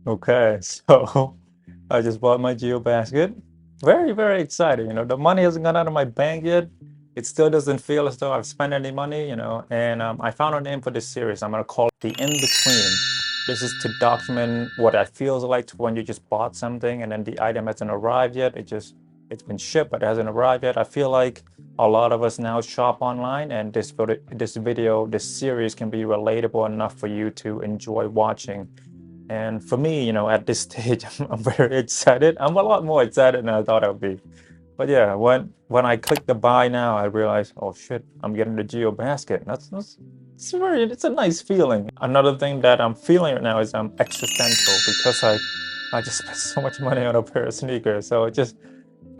Okay, so I just bought my Geobasket. Very, very excited. The money hasn't gone out of my bank yet. It still doesn't feel as though I've spent any money. And I found a name for this series. I'm gonna call it the In-Between. This is to document what it feels like when you just bought something and then the item hasn't arrived yet. It's been shipped, but it hasn't arrived yet. I feel like a lot of us now shop online, and this series can be relatable enough for you to enjoy watching. And for me, at this stage, I'm very excited. I'm a lot more excited than I thought I'd be. But yeah, when I click the buy now, I realize, oh shit, I'm getting the Geo basket. It's a nice feeling. Another thing that I'm feeling right now is I'm existential because I just spent so much money on a pair of sneakers. So it just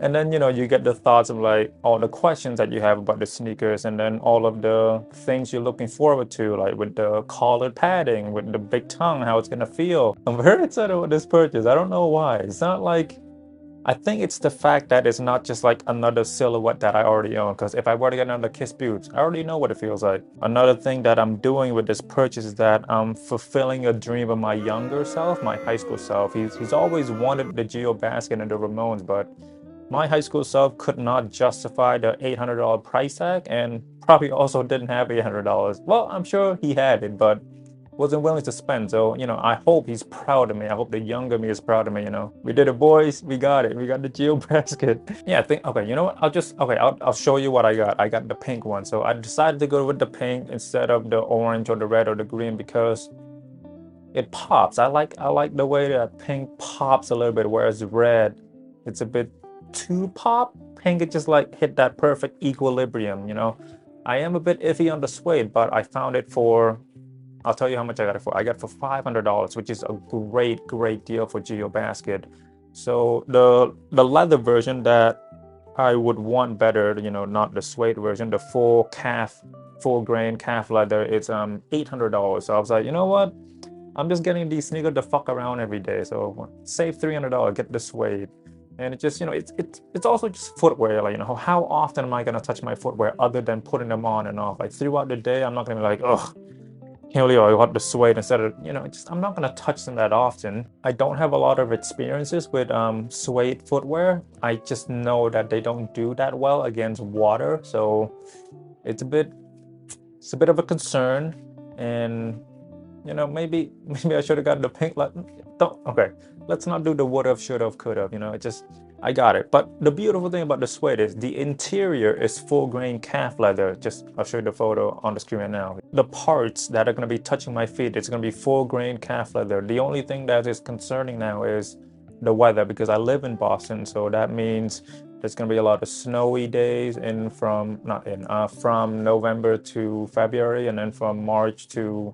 and then, you get the thoughts of like all the questions that you have about the sneakers, and then all of the things you're looking forward to, like with the collared padding, with the big tongue, how it's gonna feel. I'm very excited with this purchase. I don't know why. It's not like, I think it's the fact that it's not just like another silhouette that I already own. Because if I were to get another Kiss boots, I already know what it feels like. Another thing that I'm doing with this purchase is that I'm fulfilling a dream of my younger self, my high school self. He's always wanted the Geo basket and the Ramones, but my high school self could not justify the $800 price tag, and probably also didn't have $800. Well, I'm sure he had it, but wasn't willing to spend. So, I hope he's proud of me. I hope the younger me is proud of me. We did it, boys. We got it. We got the Geo basket. Yeah, I think, okay, you know what? I'll show you what I got. I got the pink one. So I decided to go with the pink instead of the orange or the red or the green because it pops. I like the way that pink pops a little bit, whereas red, it's a bit too pop. Pink, it just like hit that perfect equilibrium. I am a bit iffy on the suede, but I found it for, I'll tell you how much I got it for. I got it for $500, which is a great, great deal for GeoBasket. So the leather version that I would want better, not the suede version, the full grain calf leather, it's $800. So I was like, you know what? I'm just getting these sneakers to fuck around every day. So save $300, get the suede. And it just, it's also just footwear. Like, how often am I gonna touch my footwear other than putting them on and off? Like throughout the day, I'm not gonna be like, ugh, Helio, I want the suede instead of, just I'm not gonna touch them that often. I don't have a lot of experiences with suede footwear. I just know that they don't do that well against water. So it's a bit it's a bit of a concern. And maybe I should have gotten the pink. Like, don't. Okay, let's not do the would have, should have, could have. I got it. But the beautiful thing about the suede is the interior is full grain calf leather. Just I'll show you the photo on the screen right now. The parts that are going to be touching my feet, it's going to be full grain calf leather. The only thing that is concerning now is the weather, because I live in Boston, so that means there's going to be a lot of snowy days in from not in from November to February, and then from March to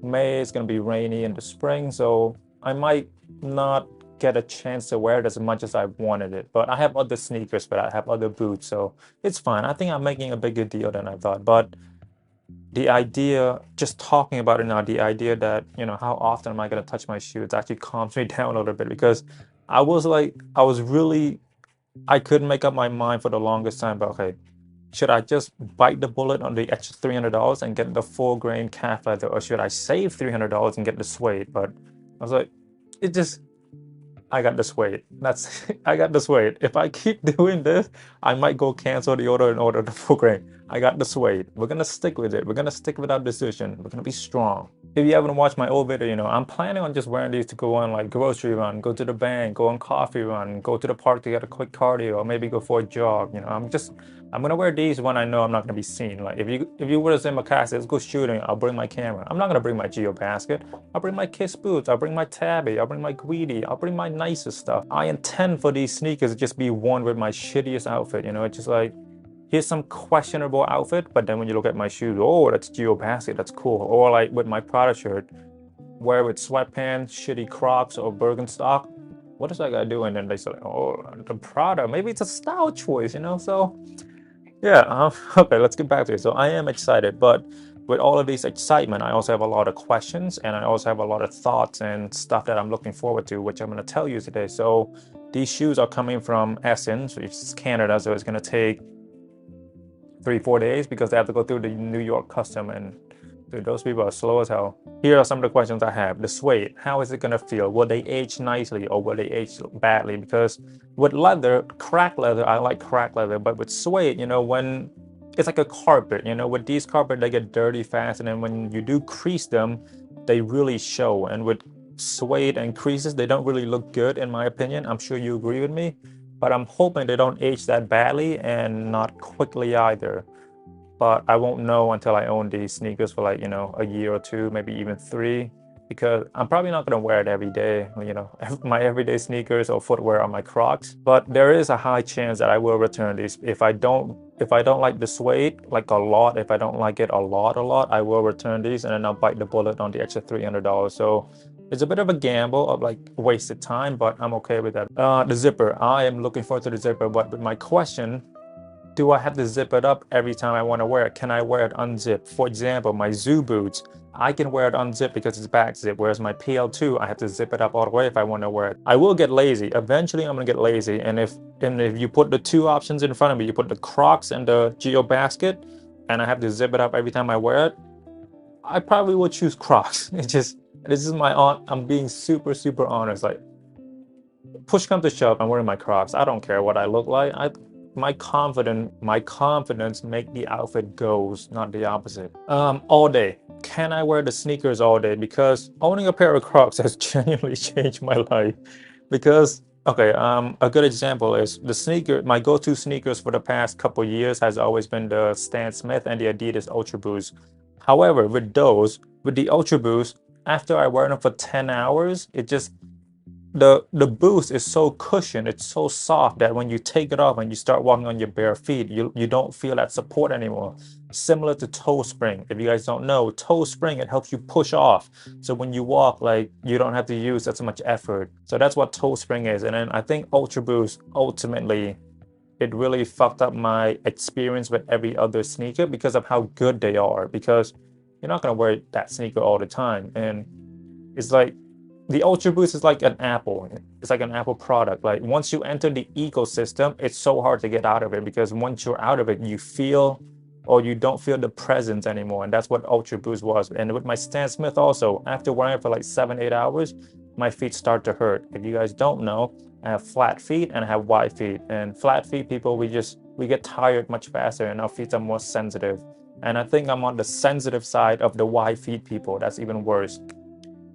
May it's going to be rainy in the spring, so I might not get a chance to wear it as much as I wanted it. But I have other sneakers, but I have other boots, so it's fine. I think I'm making a bigger deal than I thought. But the idea, just talking about it now, the idea that, how often am I going to touch my shoes actually calms me down a little bit, because I was really, I couldn't make up my mind for the longest time. But okay, should I just bite the bullet on the extra $300 and get the full grain calf leather, or should I save $300 and get the suede? But I was like, it just, I got the suede. That's I got the suede. If I keep doing this, I might go cancel the order and order the full grain. I got the suede. We're gonna stick with it. We're gonna stick with our decision. We're gonna be strong. If you haven't watched my old video, I'm planning on just wearing these to go on like grocery run, go to the bank, go on coffee run, go to the park to get a quick cardio, or maybe go for a jog. I'm gonna wear these when I know I'm not gonna be seen. Like if you were to say Makasy, let's go shooting, I'll bring my camera. I'm not gonna bring my Geo basket. I'll bring my Kiss boots, I'll bring my Tabby, I'll bring my Greedy, I'll bring my nicest stuff. I intend for these sneakers to just be worn with my shittiest outfit. It's just like, here's some questionable outfit, but then when you look at my shoes, oh, that's Geo basket, that's cool. Or like with my Prada shirt, wear with sweatpants, shitty Crocs, or Birkenstock. What is that guy doing? And they say, oh, the Prada, maybe it's a style choice. So yeah, okay, let's get back to it. So I am excited, but with all of this excitement, I also have a lot of questions, and I also have a lot of thoughts and stuff that I'm looking forward to, which I'm going to tell you today. So these shoes are coming from Essence, which is Canada, so it's going to take 3, 4 days because they have to go through the New York custom, and Dude, those people are slow as hell. Here are some of the questions I have. The suede, how is it gonna feel? Will they age nicely or will they age badly? Because with leather, cracked leather, I like cracked leather, but with suede, you know, when it's like a carpet, you know, with these carpet, they get dirty fast, and then when you do crease them, they really show. And with suede and creases, they don't really look good, in my opinion. I'm sure you agree with me, but I'm hoping they don't age that badly and not quickly either. But I won't know until I own these sneakers for like, you know, a year or two, maybe even 3, because I'm probably not going to wear it every day. You know, my everyday sneakers or footwear are my Crocs, but there is a high chance that I will return these. If I don't like the suede like a lot, if I don't like it a lot, I will return these and then I'll bite the bullet on the extra $300. So it's a bit of a gamble of like wasted time, but I'm okay with that. The zipper, I am looking forward to the zipper, but my question, do I have to zip it up every time I want to wear it? Can I wear it unzipped? For example, my Zoo boots, I can wear it unzipped because it's back zip, whereas my PL2, I have to zip it up all the way if I want to wear it. I will get lazy. Eventually, I'm going to get lazy. And if you put the 2 options in front of me, you put the Crocs and the Geobasket, and I have to zip it up every time I wear it, I probably will choose Crocs. This is my I'm being super, super honest. Like, push comes to shove, I'm wearing my Crocs. I don't care what I look like. My confidence make the outfit goes, not the opposite. All day. Can I wear the sneakers all day? Because owning a pair of Crocs has genuinely changed my life. Because okay, a good example is the sneaker. My go-to sneakers for the past couple years has always been the Stan Smith and the Adidas Ultra Boost. However, with the Ultra Boost, after I wear them for 10 hours, it just the boost is so cushioned, it's so soft that when you take it off and you start walking on your bare feet, you don't feel that support anymore. Similar to toe spring. If you guys don't know, toe spring, it helps you push off. So when you walk, like, you don't have to use that much effort. So that's what toe spring is. And then I think Ultra Boost ultimately, it really fucked up my experience with every other sneaker because of how good they are. Because you're not gonna wear that sneaker all the time. And it's like the Ultra Boost is like an Apple. It's like an Apple product. Like, once you enter the ecosystem, it's so hard to get out of it, because once you're out of it, you feel, or you don't feel the presence anymore. And that's what Ultra Boost was. And with my Stan Smith also, after wearing it for like 7-8 hours, my feet start to hurt. If you guys don't know, I have flat feet and I have wide feet. And flat feet people, we get tired much faster, and our feet are more sensitive. And I think I'm on the sensitive side of the wide feet people. That's even worse.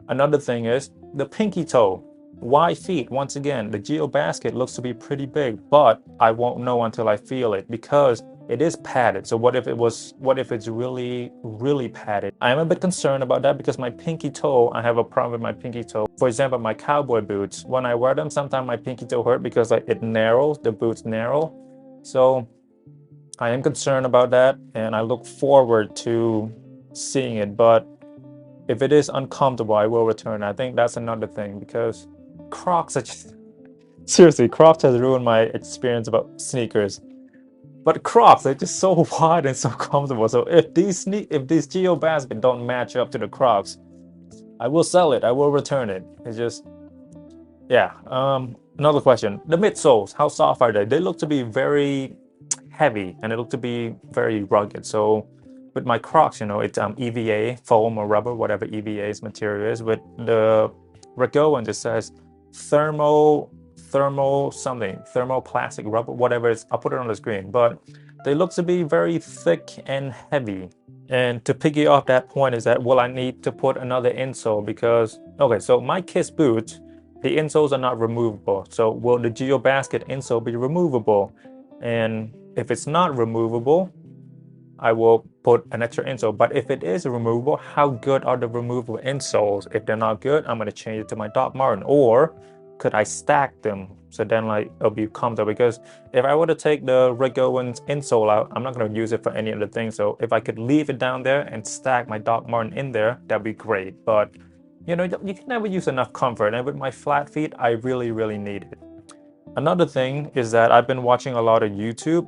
Another thing is the pinky toe. Wide feet, once again, the Geobasket looks to be pretty big, but I won't know until I feel it, because it is padded. So what if it's really, really padded? I am a bit concerned about that, because my pinky toe, I have a problem with my pinky toe. For example, my cowboy boots, when I wear them, sometimes my pinky toe hurt because like it narrows, the boots narrow. So I am concerned about that, and I look forward to seeing it. But if it is uncomfortable, I will return. I think that's another thing, because Crocs are just seriously, Crocs has ruined my experience about sneakers. But Crocs are just so wide and so comfortable. So if these Geobasket don't match up to the Crocs, I will sell it. I will return it. It's just, yeah. Another question: the midsoles, how soft are they? They look to be very heavy, and they look to be very rugged. So with my Crocs, you know, it's EVA, foam or rubber, whatever EVA's material is. With the Owens, it says thermoplastic rubber, whatever it's, I'll put it on the screen. But they look to be very thick and heavy. And to piggy off that point is that, will I need to put another insole? Because, okay, so my Kiss boots, the insoles are not removable. So will the Geobasket insole be removable? And if it's not removable, I will put an extra insole. But if it is removable, how good are the removable insoles? If they're not good, I'm going to change it to my Doc Marten. Or could I stack them? So then, like, it'll be comfortable. Because if I were to take the Rick Owens insole out, I'm not going to use it for any other thing. So if I could leave it down there and stack my Doc Marten in there, that'd be great. But, you know, you can never use enough comfort. And with my flat feet, I really, really need it. Another thing is that I've been watching a lot of YouTube.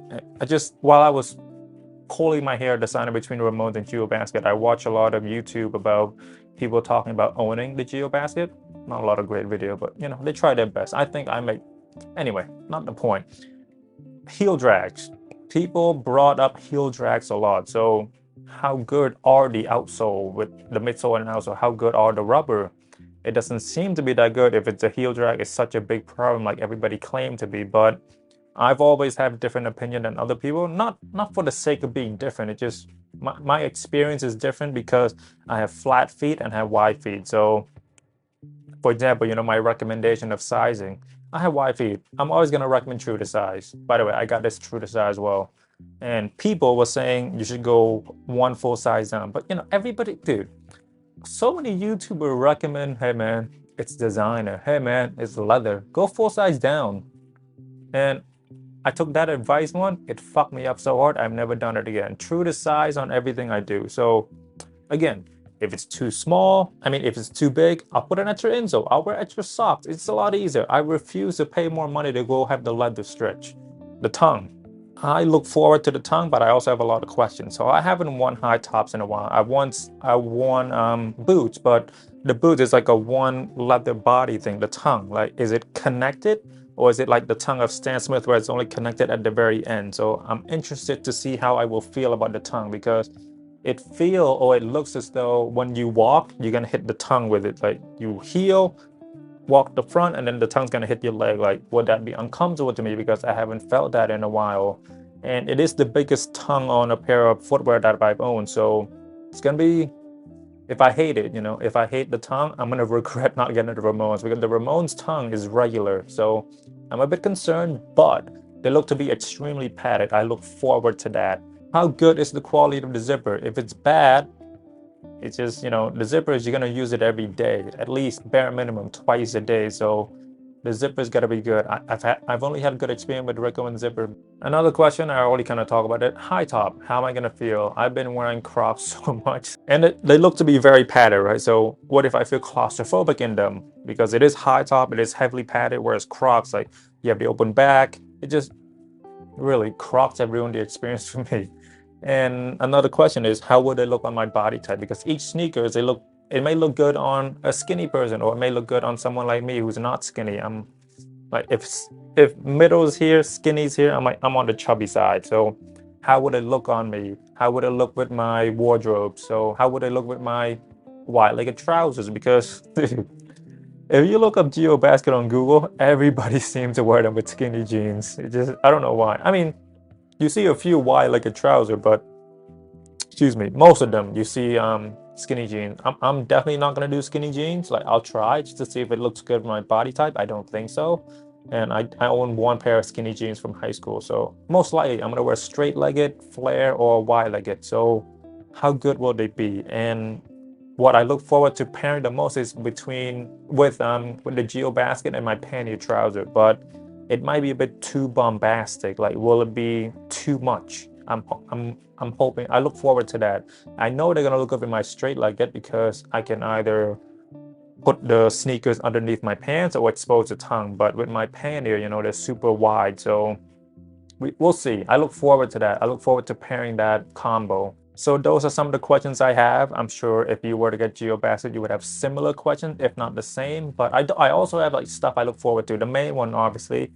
While I was pulling my hair, deciding between Ramones and Geobasket, I watch a lot of YouTube about people talking about owning the Geobasket. Not a lot of great video, but, you know, they try their best. I think I make, anyway, not the point. Heel drags. People brought up heel drags a lot. So how good are the outsole with the midsole and outsole? How good are the rubber? It doesn't seem to be that good if it's a heel drag. It's such a big problem like everybody claimed to be, but I've always had a different opinion than other people. Not for the sake of being different. It just my experience is different because I have flat feet and have wide feet. So for example, my recommendation of sizing. I have wide feet. I'm always gonna recommend true to size. By the way, I got this true to size as well. And people were saying you should go one full size down. But everybody, dude, so many YouTubers recommend, hey man, it's designer. Hey man, it's leather. Go full size down. And I took that advice one. It fucked me up so hard. I've never done it again. True to size on everything I do. So again, if it's too small, if it's too big, I'll put an extra insole. I'll wear extra socks. It's a lot easier. I refuse to pay more money to go have the leather stretch. The tongue. I look forward to the tongue, but I also have a lot of questions. So I haven't worn high tops in a while. I worn boots, but the boot is like a one leather body thing. The tongue, like, is it connected, or is it like the tongue of Stan Smith where it's only connected at the very end? So I'm interested to see how I will feel about the tongue because it looks as though when you walk, you're gonna hit the tongue with it. Like you heel, walk the front, and then the tongue's gonna hit your leg. Like, would that be uncomfortable to me because I haven't felt that in a while? And it is the biggest tongue on a pair of footwear that I've owned. So it's gonna be, if I hate it, if I hate the tongue, I'm gonna regret not getting the Ramones because the Ramones tongue is regular. So I'm a bit concerned, but they look to be extremely padded. I look forward to that. How good is the quality of the zipper? If it's bad, it's just, the zipper is, you're going to use it every day, at least bare minimum twice a day. So the zipper's got to be good. I've only had good experience with Rico and zipper. Another question, I already kind of talked about it. High top, how am I going to feel? I've been wearing Crocs so much and they look to be very padded, right? So what if I feel claustrophobic in them? Because it is high top, it is heavily padded, whereas Crocs, like, you have the open back. It just really, Crocs have ruined the experience for me. And another question is, how would they look on my body type? Because each sneakers, it may look good on a skinny person, or it may look good on someone like me who's not skinny. I'm like, if middle's here, skinny's here, I'm on the chubby side. So how would it look on me? How would it look with my wardrobe? So how would it look with my wide-legged trousers? Because if you look up Geobasket on Google, everybody seems to wear them with skinny jeans. I don't know why. You see a few wide-legged trousers, but excuse me, most of them you see skinny jeans. I'm definitely not gonna do skinny jeans. Like, I'll try just to see if it looks good with my body type. I don't think so. And I own one pair of skinny jeans from high school, so most likely I'm gonna wear straight-legged, flare, or wide-legged. So how good will they be? And what I look forward to pairing the most is with the Geobasket and my panty trouser, but it might be a bit too bombastic. Like, will it be too much? I'm hoping. I look forward to that. I know they're gonna look up in my straight-legged because I can either put the sneakers underneath my pants or expose the tongue. But with my panty, they're super wide, so we'll see. I look forward to that. I look forward to pairing that combo. So those are some of the questions I have. I'm sure if you were to get Geobasket, you would have similar questions, if not the same. But I also have like stuff I look forward to. The main one, obviously,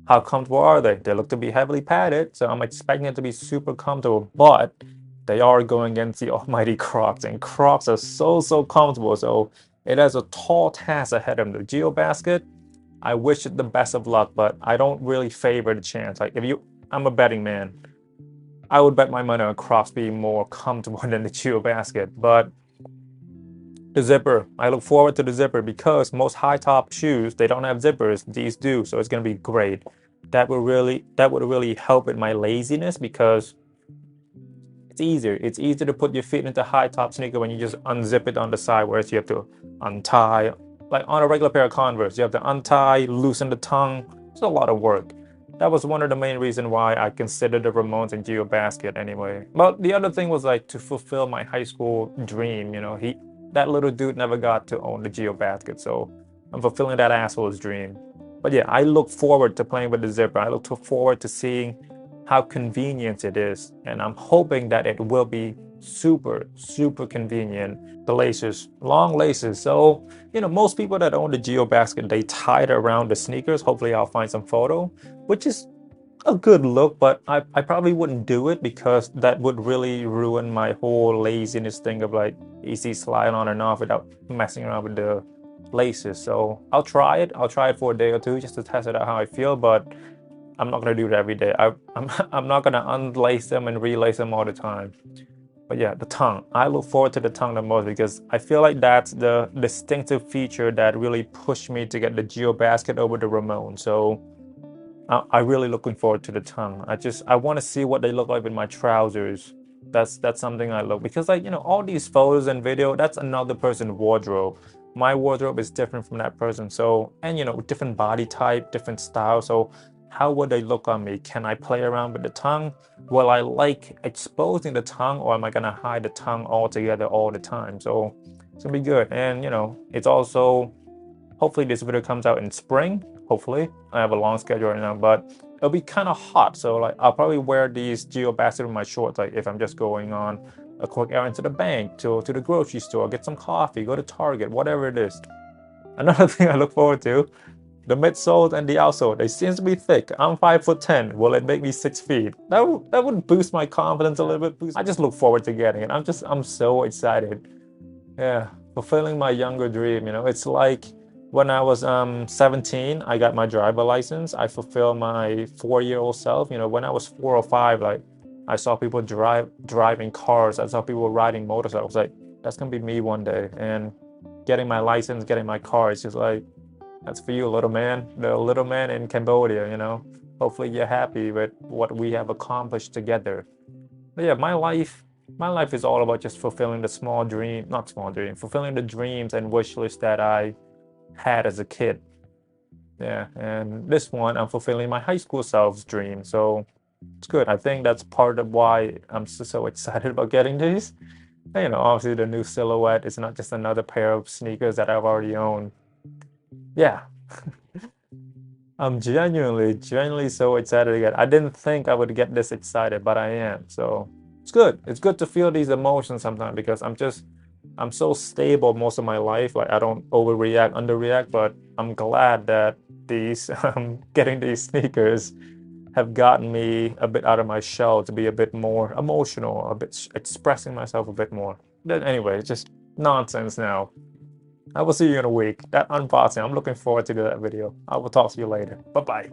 how comfortable are they? They look to be heavily padded, so I'm expecting it to be super comfortable. But they are going against the almighty Crocs, and Crocs are so comfortable. So it has a tall task ahead of them. The Geobasket, I wish it the best of luck, but I don't really favor the chance. Like, I'm a betting man. I would bet my money on Crocs being more comfortable than the Geobasket. But the zipper, I look forward to the zipper because most high top shoes, they don't have zippers. These do, so it's gonna be great. That would really help with my laziness because it's easier. It's easier to put your feet into high top sneaker when you just unzip it on the side, whereas you have to untie. Like on a regular pair of Converse, you have to untie, loosen the tongue. It's a lot of work. That was one of the main reasons why I considered the Ramones and Geobasket anyway. But the other thing was like to fulfill my high school dream. That little dude never got to own the Geobasket, so I'm fulfilling that asshole's dream. But yeah, I look forward to playing with the zipper. I look forward to seeing how convenient it is, and I'm hoping that it will be super convenient. The laces, long laces. So most people that own the Geobasket, they tie it around the sneakers. Hopefully I'll find some photo, which is a good look, but I probably wouldn't do it because that would really ruin my whole laziness thing of like easy slide on and off without messing around with the laces. So I'll try it. I'll try it for a day or two just to test it out how I feel, but I'm not gonna do it every day. I'm not gonna unlace them and relace them all the time. But yeah, the tongue. I look forward to the tongue the most because I feel like that's the distinctive feature that really pushed me to get the Geobasket over the Ramon. So I really looking forward to the tongue. I want to see what they look like with my trousers. That's something I look because like all these photos and video, that's another person's wardrobe. My wardrobe is different from that person. So and different body type, different style. So how would they look on me? Can I play around with the tongue? Will I like exposing the tongue, or am I gonna hide the tongue altogether all the time? So it's gonna be good. And it's also hopefully this video comes out in spring. Hopefully, I have a long schedule right now, but it'll be kind of hot. So like I'll probably wear these Geobasket with my shorts, like if I'm just going on a quick errand to the bank, to the grocery store, get some coffee, go to Target, whatever it is. Another thing I look forward to, the midsoles and the outsole. They seem to be thick. I'm 5'10". Will it make me 6 feet? That would boost my confidence a little bit. I just look forward to getting it. I'm so excited. Yeah, fulfilling my younger dream. It's like when I was 17, I got my driver license. I fulfilled my 4-year-old self. When I was 4 or 5, like I saw people driving cars. I saw people riding motorcycles. Like that's gonna be me one day. And getting my license, getting my car, it's just like that's for you, little man. The little man in Cambodia. Hopefully you're happy with what we have accomplished together. But yeah, my life is all about just fulfilling the small dream, not small dream, fulfilling the dreams and wish lists that I had as a kid. Yeah, and this one I'm fulfilling my high school self's dream. So it's good. I think that's part of why I'm so excited about getting these. And, obviously the new silhouette is not just another pair of sneakers that I've already owned. Yeah, I'm genuinely so excited again. I didn't think I would get this excited, but I am. So it's good. It's good to feel these emotions sometimes because I'm so stable most of my life. Like I don't overreact, underreact, but I'm glad that these getting these sneakers have gotten me a bit out of my shell to be a bit more emotional, a bit expressing myself a bit more. But anyway, it's just nonsense now. I will see you in a week. That unboxing, I'm looking forward to that video. I will talk to you later. Bye bye.